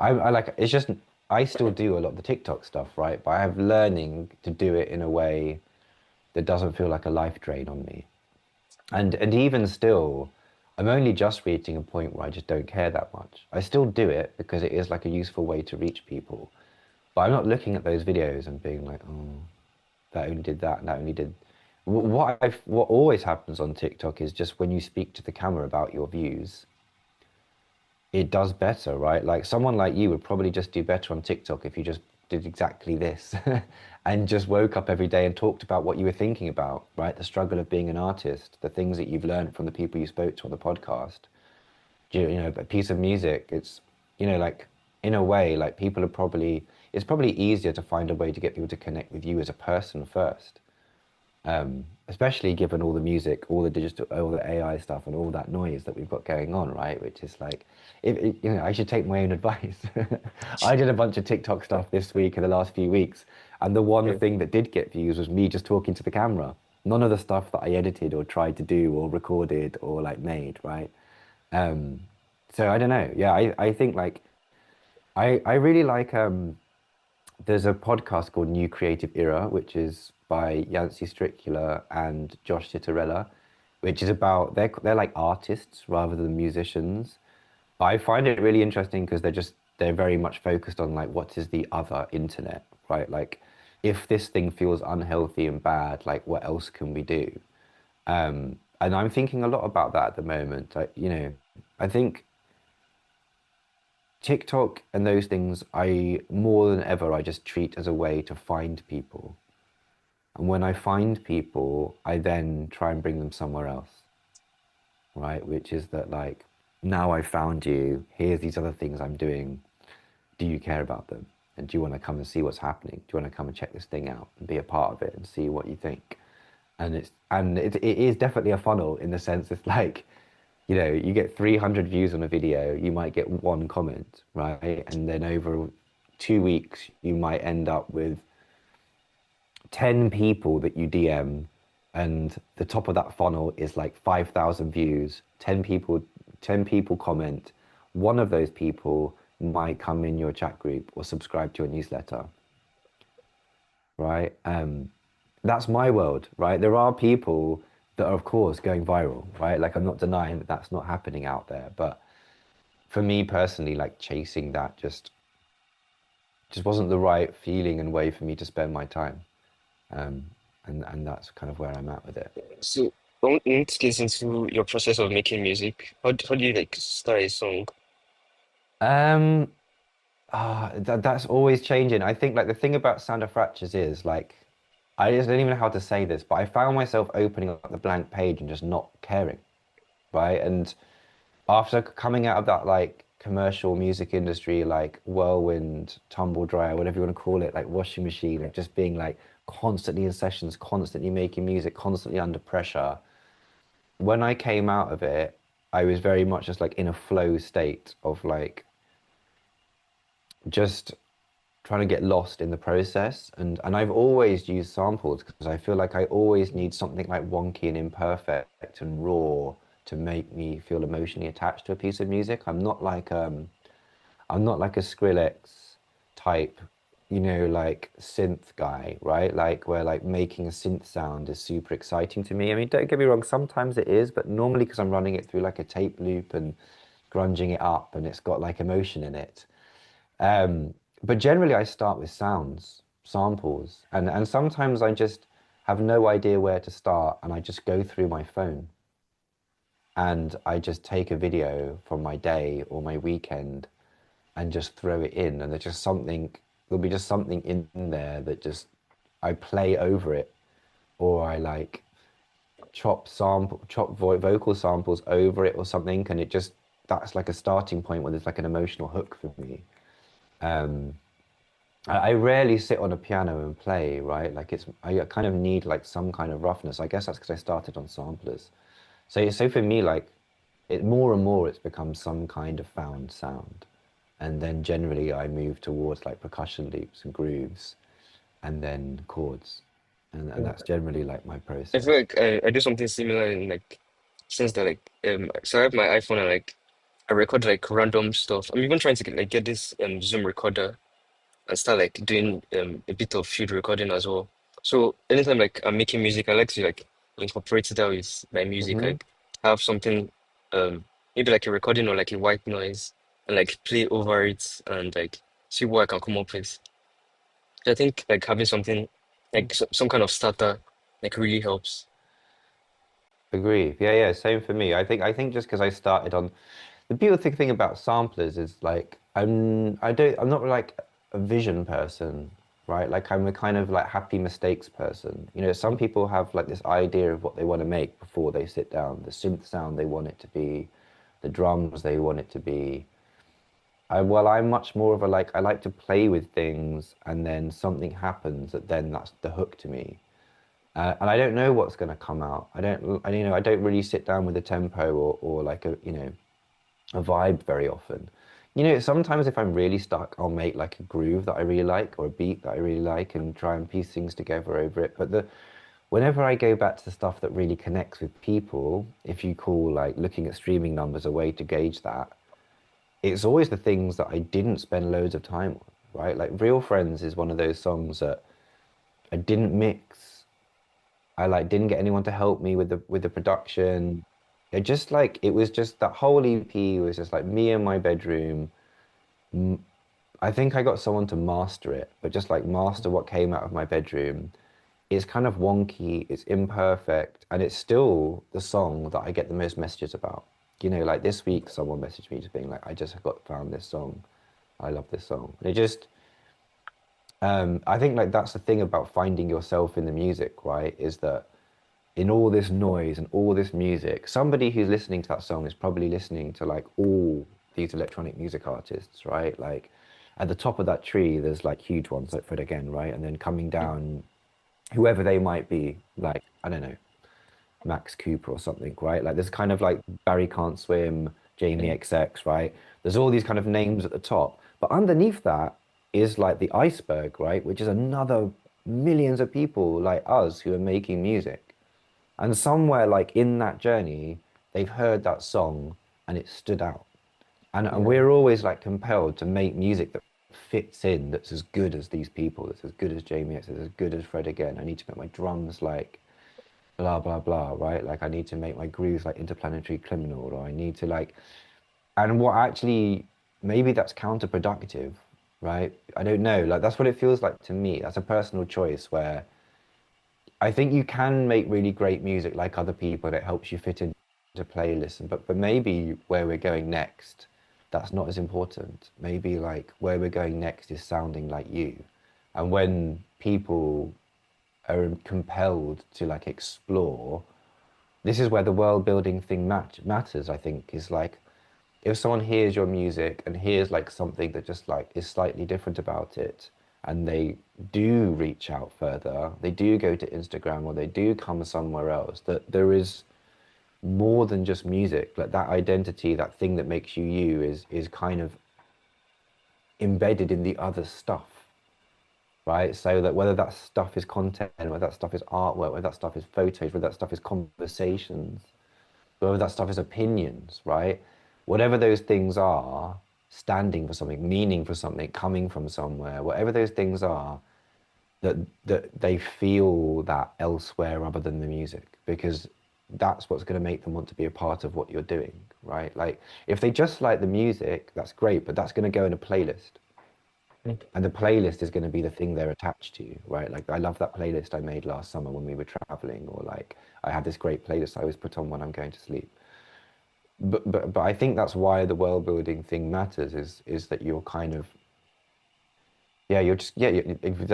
I like it's just I still do a lot of the TikTok stuff, right? But I have learning to do it in a way that doesn't feel like a life drain on me. And even still, I'm only just reaching a point where I just don't care that much. I still do it because it is like a useful way to reach people. But I'm not looking at those videos and being like, oh, that only did that and that only did. What always happens on TikTok is just when you speak to the camera about your views, it does better, right? Like someone like you would probably just do better on TikTok if you just did exactly this and just woke up every day and talked about what you were thinking about, right? The struggle of being an artist, the things that you've learned from the people you spoke to on the podcast. A piece of music, it's, like in a way, like it's probably easier to find a way to get people to connect with you as a person first, especially given all the music, all the digital, all the AI stuff, and all that noise that we've got going on, right? Which is like, I should take my own advice. I did a bunch of TikTok stuff this week and the last few weeks, and the one Yeah. thing that did get views was me just talking to the camera. None of the stuff that I edited or tried to do or recorded or like made, right? Um, so I don't know. Yeah, I think like I really like there's a podcast called New Creative Era, which is by Yancey Stricula and Josh Citarella, which is about they're like artists rather than musicians. But I find it really interesting because they're very much focused on like what is the other internet, right? Like if this thing feels unhealthy and bad, like what else can we do? And I'm thinking a lot about that at the moment. I think TikTok and those things, I more than ever, I just treat as a way to find people. And when I find people, I then try and bring them somewhere else, right? Which is that, like, now I found you, here's these other things I'm doing. Do you care about them? And do you want to come and see what's happening? Do you want to come and check this thing out and be a part of it and see what you think? And it is definitely a funnel in the sense it's like, you get 300 views on a video, you might get one comment, right? And then over 2 weeks, you might end up with 10 people that you DM, and the top of that funnel is like 5,000 views, 10 people comment. One of those people might come in your chat group or subscribe to your newsletter, right? That's my world, right? There are people that are, of course, going viral, right? Like, I'm not denying that that's not happening out there, but for me personally, like chasing that just wasn't the right feeling and way for me to spend my time. Um, and that's kind of where I'm at with it. So I want to get into your process of making music. How do you like start a song? Um, that's always changing. I think like the thing about Sound of Fractures is like I just don't even know how to say this, but I found myself opening up the blank page and just not caring, right? And after coming out of that like commercial music industry, like whirlwind, tumble dryer, whatever you want to call it, like washing machine, like just being like constantly in sessions, constantly making music, constantly under pressure. When I came out of it, I was very much just like in a flow state of like just trying to get lost in the process. And I've always used samples because I feel like I always need something like wonky and imperfect and raw to make me feel emotionally attached to a piece of music. I'm not like a Skrillex type, like synth guy, right? Like where like making a synth sound is super exciting to me. I mean, don't get me wrong, sometimes it is, but normally because I'm running it through like a tape loop and grunging it up and it's got like emotion in it. Um, but generally I start with sounds, samples, and sometimes I just have no idea where to start and I just go through my phone and I just take a video from my day or my weekend and just throw it in. And there'll be just something in there that just I play over it, or I like vocal samples over it or something. And that's like a starting point where there's like an emotional hook for me. Um, I rarely sit on a piano and play, right? I kind of need like some kind of roughness. I guess that's because I started on samplers. So for me, like it more and more, it's become some kind of found sound. And then generally I move towards like percussion loops and grooves and then chords. And Yeah. that's generally like my I feel process. like I do something similar in like since that like so I have my iPhone and like I record like random stuff. I'm even trying to get this Zoom recorder and start like doing a bit of field recording as well. So anytime like I'm making music, I like to like incorporate that with my music, Hmm. like have something um maybe like a recording or like a white noise and like play over it and like see what I can come up with. So I think like having something like some kind of starter like really helps. Agree. Yeah, yeah, same for me. I think just because I started on the beautiful thing about samplers is like I'm not like a vision person, right? Like I'm a kind of like happy mistakes person. Some people have like this idea of what they want to make before they sit down, the synth sound they want it to be, the drums they want it to be. I'm much more of a like I like to play with things and then something happens that then that's the hook to me. And I don't know what's going to come out. I don't really sit down with a tempo or like a vibe very often. Sometimes if I'm really stuck, I'll make like a groove that I really like or a beat that I really like and try and piece things together over it. But whenever I go back to the stuff that really connects with people, if you call like looking at streaming numbers a way to gauge that, it's always the things that I didn't spend loads of time on, right? Like Real Friends is one of those songs that I didn't mix. I like didn't get anyone to help me with the production. It was just that whole EP was just like me in my bedroom. I think I got someone to master it, but just like master what came out of my bedroom. It's kind of wonky, it's imperfect, and it's still the song that I get the most messages about. Like this week, someone messaged me just being like, "I just got found this song. I love this song." And I think like that's the thing about finding yourself in the music, right? Is that in all this noise and all this music, somebody who's listening to that song is probably listening to like all these electronic music artists, right? Like at the top of that tree, there's like huge ones like Fred again, right? And then coming down, whoever they might be, like, I don't know, Max Cooper or something, right? Like there's kind of like Barry Can't Swim, Jamie Mm. XX, right? There's all these kind of names at the top. But underneath that is like the iceberg, right? Which is another millions of people like us who are making music. And somewhere like in that journey, they've heard that song and it stood out. And Yeah. we're always like compelled to make music that fits in, that's as good as these people, that's as good as Jamie X, that's as good as Fred again. I need to make my drums like blah blah blah, right? Like I need to make my grooves like interplanetary criminal, or I need to like and what actually maybe that's counterproductive, right? I don't know. Like that's what it feels like to me. That's a personal choice where I think you can make really great music like other people that helps you fit into playlists, but maybe where we're going next, that's not as important. Maybe like where we're going next is sounding like you. And when people are compelled to like explore, this is where the world building thing matters, I think, is like if someone hears your music and hears like something that just like is slightly different about it and they do reach out further, they do go to Instagram or they do come somewhere else, that there is more than just music. Like that identity, that thing that makes you you is kind of embedded in the other stuff. right? So that whether that stuff is content, whether that stuff is artwork, whether that stuff is photos, whether that stuff is conversations, whether that stuff is opinions, right? Whatever those things are, standing for something, meaning for something, coming from somewhere, whatever those things are, that they feel that elsewhere other than the music, because that's what's going to make them want to be a part of what you're doing, right? Like if they just like the music, that's great, but that's going to go in a playlist, Mm. and the playlist is going to be the thing they're attached to, right? Like I love that playlist I made last summer when we were traveling, or like I have this great playlist I always put on when I'm going to sleep. But I think that's why the world building thing matters, is that you're kind of, yeah, you're just, yeah,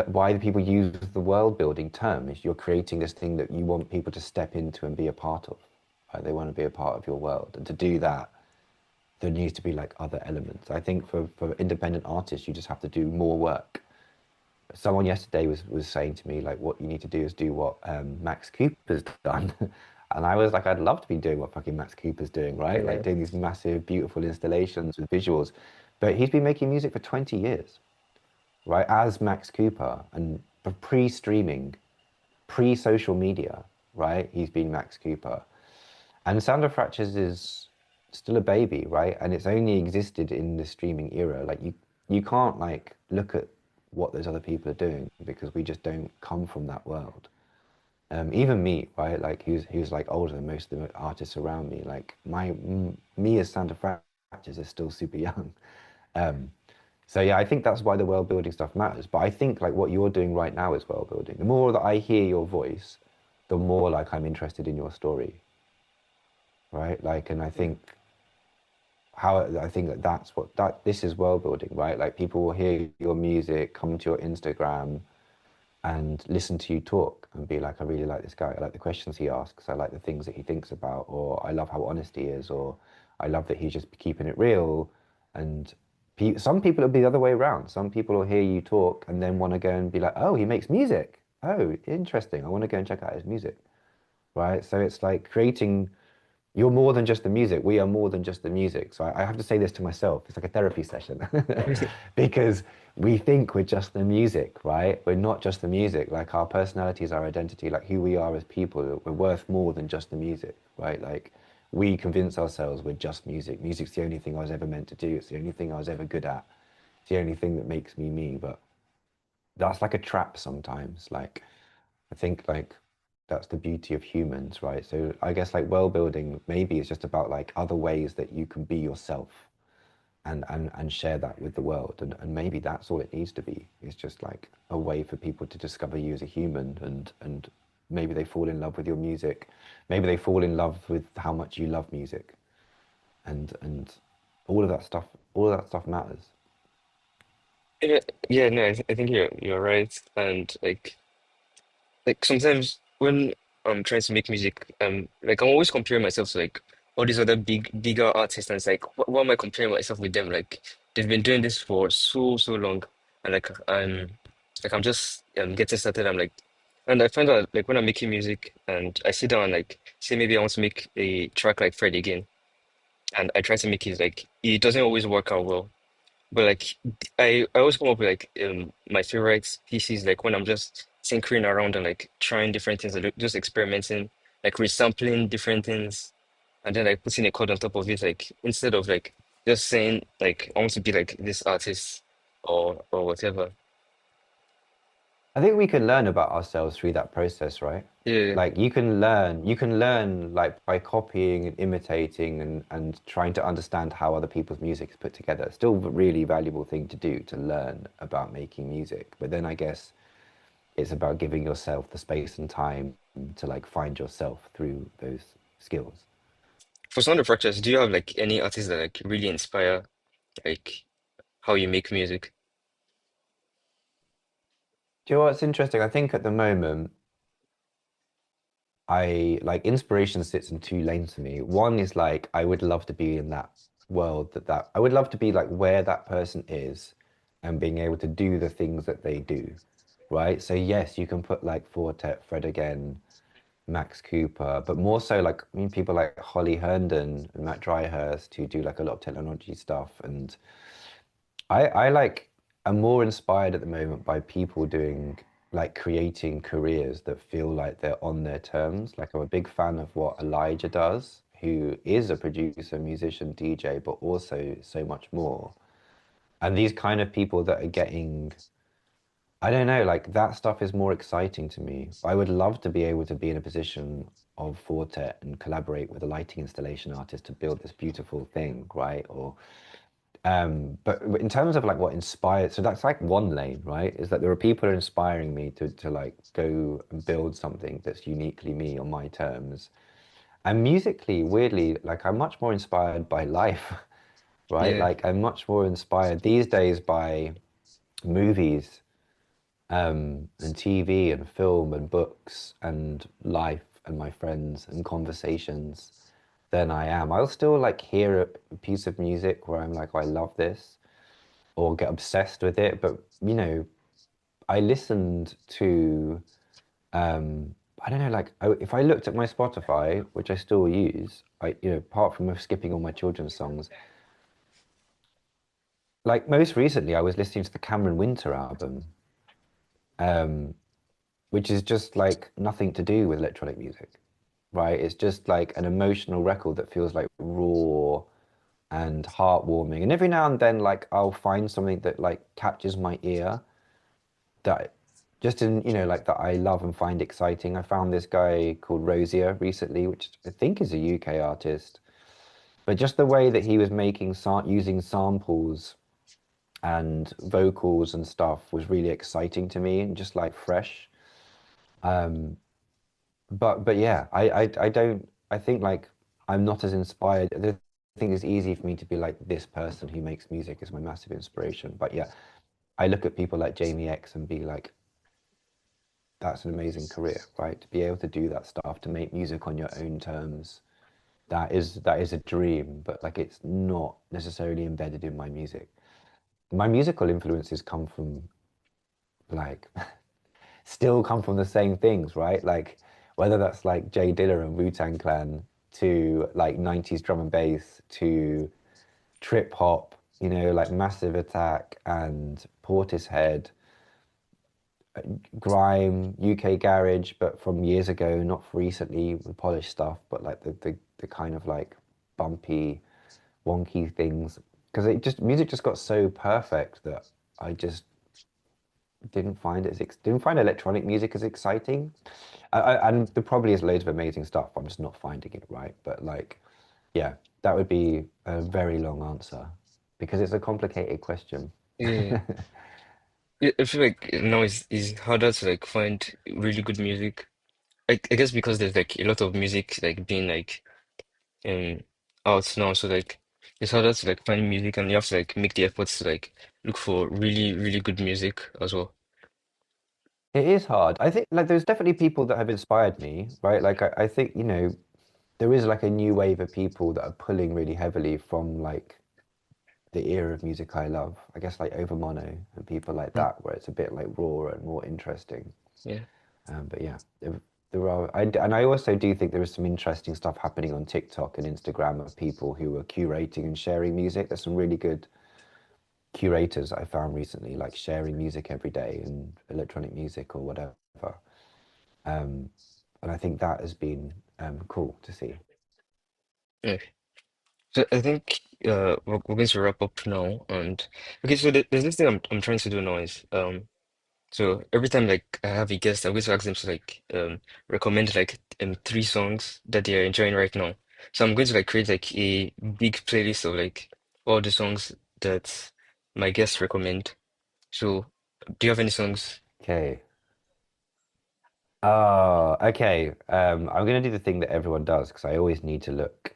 why do people use the world building term is you're creating this thing that you want people to step into and be a part of, right? They want to be a part of your world, and to do that there needs to be like other elements. I think for independent artists you just have to do more work. Someone yesterday was saying to me like, what you need to do is do what Max Cooper's done. And I was like, I'd love to be doing what fucking Max Cooper's doing, right? Like Yeah. doing these massive beautiful installations with visuals. But he's been making music for 20 years, right? As Max Cooper, and pre-streaming, pre-social media, right? He's been Max Cooper. And Sound of Fractures is still a baby, right? And it's only existed in the streaming era. Like you can't like look at what those other people are doing because we just don't come from that world. Even me, right? Like who's like older than most of the artists around me. Like me as Sound of Fractures is still super young. Um, so yeah, I think that's why the world building stuff matters. But I think like what you're doing right now is world building. The more that I hear your voice, the more like I'm interested in your story, right? Like, and I think how I think that that's what that this is world building, right? Like people will hear your music, come to your Instagram, and listen to you talk and be like, I really like this guy. I like the questions he asks. I like the things that he thinks about, or I love how honest he is, or I love that he's just keeping it real. And some people will be the other way around. Some people will hear you talk and then want to go and be like, oh, he makes music. Oh, interesting. I want to go and check out his music. Right. So it's like creating, you're more than just the music. We are more than just the music. So I have to say this to myself. It's like a therapy session because we think we're just the music, right? We're not just the music. Like our personalities, our identity, like who we are as people, we're worth more than just the music, right? Like we convince ourselves we're just music. Music's the only thing I was ever meant to do. It's the only thing I was ever good at. It's the only thing that makes me me. But that's like a trap sometimes. Like I think like that's the beauty of humans, right? So I guess like well building maybe is just about like other ways that you can be yourself and share that with the world. And maybe that's all it needs to be. It's just like a way for people to discover you as a human, and maybe they fall in love with your music. Maybe they fall in love with how much you love music. And all of that stuff matters. Yeah, yeah, no, I think you're right. And like sometimes when I'm trying to make music, like I'm always comparing myself to like all these other bigger artists, and it's like, what am I comparing myself with them? Like they've been doing this for so long, and like I'm just getting started. I'm like, and I find out like when I'm making music, and I sit down and like say maybe I want to make a track like Fred again, and I try to make it like it doesn't always work out well. But like I always come up with like my favorite pieces like when I'm just tinkering around and like trying different things, like just experimenting, like resampling different things, and then like putting a chord on top of it, like instead of like just saying like I want to be like this artist or whatever. I think we can learn about ourselves through that process, right? Yeah. Like you can learn like by copying and imitating and trying to understand how other people's music is put together. Still a really valuable thing to do to learn about making music. But then I guess it's about giving yourself the space and time to like find yourself through those skills. For sound of practice, do you have like any artists that like really inspire like how you make music? Do you know what's interesting? I think at the moment I like inspiration sits in two lanes for me. One is like I would love to be in that world that I would love to be like where that person is and being able to do the things that they do, right? So yes, you can put like Fortet, Fred again, Max Cooper, but more so like I mean people like Holly Herndon and Matt Dryhurst who do like a lot of technology stuff, and I like. I'm more inspired at the moment by people doing like creating careers that feel like they're on their terms. Like I'm a big fan of what Elijah does, who is a producer, musician, DJ, but also so much more. And these kind of people that are getting, I don't know, like that stuff is more exciting to me. I would love to be able to be in a position of Fortet and collaborate with a lighting installation artist to build this beautiful thing, right? Or but in terms of like what inspired, so that's like one lane, right? Is that there are people who are inspiring me to like go and build something that's uniquely me on my terms. And musically, weirdly, like I'm much more inspired by life, right? Yeah. Like I'm much more inspired these days by movies, and TV and film and books and life and my friends and conversations than I am. I'll still like hear a piece of music where I'm like, oh, I love this, or get obsessed with it. But I listened to I don't know, like if I looked at my Spotify, which I still use, apart from skipping all my children's songs, like most recently, I was listening to the Cameron Winter album, um, which is just like nothing to do with electronic music, right? It's just like an emotional record that feels like raw and heartwarming. And every now and then, like I'll find something that like catches my ear that just in, like that I love and find exciting. I found this guy called Rosier recently, which I think is a UK artist, but just the way that he was making using samples and vocals and stuff was really exciting to me and just like fresh. But yeah, I don't I think like I'm not as inspired. I think it's easy for me to be like this person who makes music is my massive inspiration. But yeah, I look at people like Jamie X and be like, that's an amazing career, right? To be able to do that stuff, to make music on your own terms, that is a dream, but like it's not necessarily embedded in my music. My musical influences come from like still come from the same things, right? Like whether that's like Jay Dilla and Wu-Tang Clan to like 90s drum and bass to trip hop, like Massive Attack and Portishead, grime, UK garage, but from years ago, not for recently, the polished stuff, but like the kind of like bumpy, wonky things. Because music just got so perfect that I just didn't find electronic music as exciting. And there probably is loads of amazing stuff. I'm just not finding it right. But like, yeah, that would be a very long answer because it's a complicated question. Yeah. I feel like now it's harder to like find really good music. I guess because there's like a lot of music like being like um out now, so like it's harder to like find music, and you have to like make the efforts to like look for really, really good music as well. It is hard. I think like there's definitely people that have inspired me, right? Like I think, there is like a new wave of people that are pulling really heavily from like the era of music I love. I guess like Over Mono and people like Mm. that, where it's a bit like raw and more interesting. Yeah. But yeah, there are, and I also do think there is some interesting stuff happening on TikTok and Instagram of people who are curating and sharing music. There's some really good curators I found recently, like sharing music every day and electronic music or whatever. Um, and I think that has been cool to see. Yeah. So I think we're going to wrap up now, and okay, so there's this thing I'm trying to do now is so every time like I have a guest, I'm going to ask them to like recommend like three songs that they are enjoying right now. So I'm going to like create like a big playlist of like all the songs that my guests recommend. So do you have any songs? Okay. Oh, okay. I'm gonna do the thing that everyone does because I always need to look.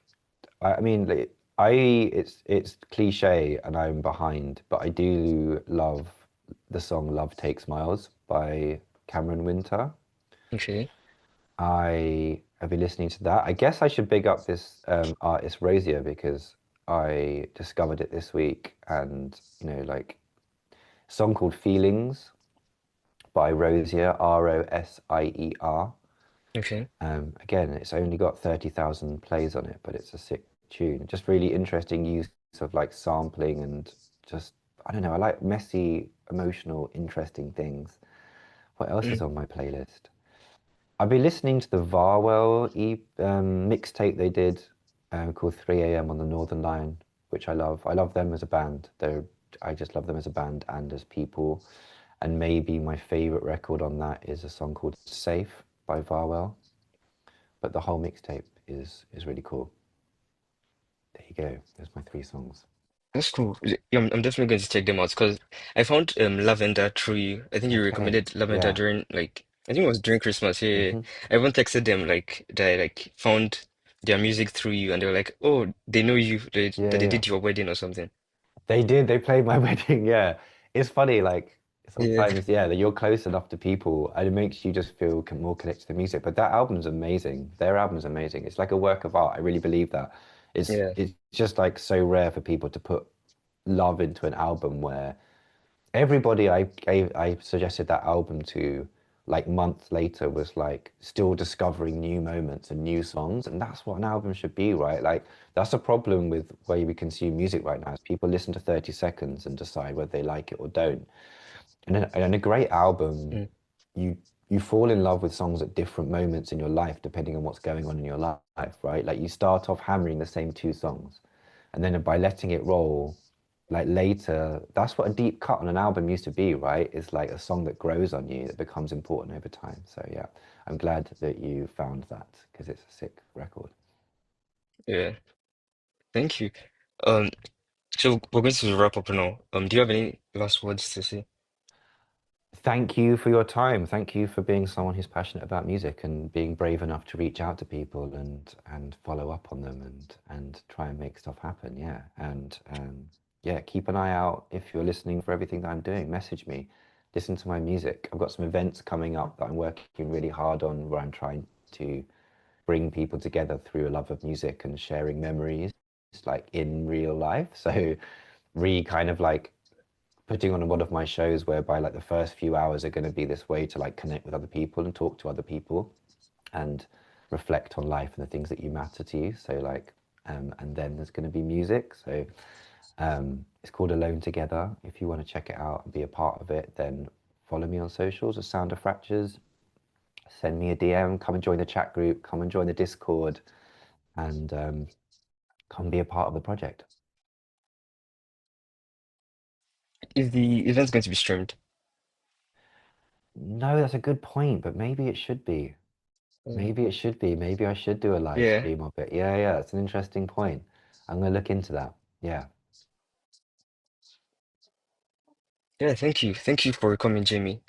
I mean, like, it's cliche and I'm behind, but I do love the song "Love Takes Miles" by Cameron Winter. Okay, I have been listening to that. I guess I should big up this artist Rosier because I discovered it this week, and like a song called "Feelings" by Rosier, Rosier. okay. Again, it's only got 30,000 plays on it, but it's a sick tune. Just really interesting use of like sampling and just I don't know. I like messy, emotional, interesting things. What else is Mm. on my playlist? I've been listening to the Varwell mixtape they did called 3 a.m. on the Northern Line, which I love. I love them as a band. I just love them as a band and as people. And maybe my favorite record on that is a song called Safe by Varwell. But the whole mixtape is really cool. There you go. There's my three songs. That's cool. Yeah, I'm definitely going to check them out because I found Lavender through you. I think you Okay. recommended Lavender Yeah. during like I think it was during Christmas. Yeah, yeah. Hmm. I even texted them like that I like found their music through you and they were like, oh, they know you that Yeah, they yeah. did your wedding or something. They did. They played my wedding. Yeah. It's funny, like Yeah, sometimes, yeah, that you're close enough to people and it makes you just feel more connected to music. But that album's amazing. Their album's amazing. It's like a work of art. I really believe that. yeah, It's just like so rare for people to put love into an album where everybody I suggested that album to like months later was like still discovering new moments and new songs, and that's what an album should be, right? Like that's a problem with where we consume music right now is people listen to 30 seconds and decide whether they like it or don't. And a great album, mm, you you fall in love with songs at different moments in your life depending on what's going on in your life, right? Like you start off hammering the same two songs, and then by letting it roll, like later, that's what a deep cut on an album used to be, right? It's like a song that grows on you that becomes important over time. So yeah, I'm glad that you found that because it's a sick record. yeah. Thank you. Um, so we're going to wrap up now. Do you have any last words to say? Thank you for your time. Thank you for being someone who's passionate about music and being brave enough to reach out to people and follow up on them and try and make stuff happen. Yeah, and yeah, keep an eye out if you're listening for everything that I'm doing. Message me, listen to my music. I've got some events coming up that I'm working really hard on where I'm trying to bring people together through a love of music and sharing memories, like in real life. So, kind of like putting on one of my shows whereby like the first few hours are going to be this way to like connect with other people and talk to other people and reflect on life and the things that you matter to you. So like, and then there's going to be music. So it's called Alone Together. If you want to check it out and be a part of it, then follow me on socials as Sound of Fractures. Send me a DM. Come and join the chat group. Come and join the Discord, and come be a part of the project. Is the event going to be streamed? No, that's a good point, but maybe it should be. Mm. Maybe it should be. Maybe I should do a live Yeah, stream of it. Yeah, yeah, it's an interesting point. I'm gonna look into that. Yeah. yeah. Thank you for coming, Jamie.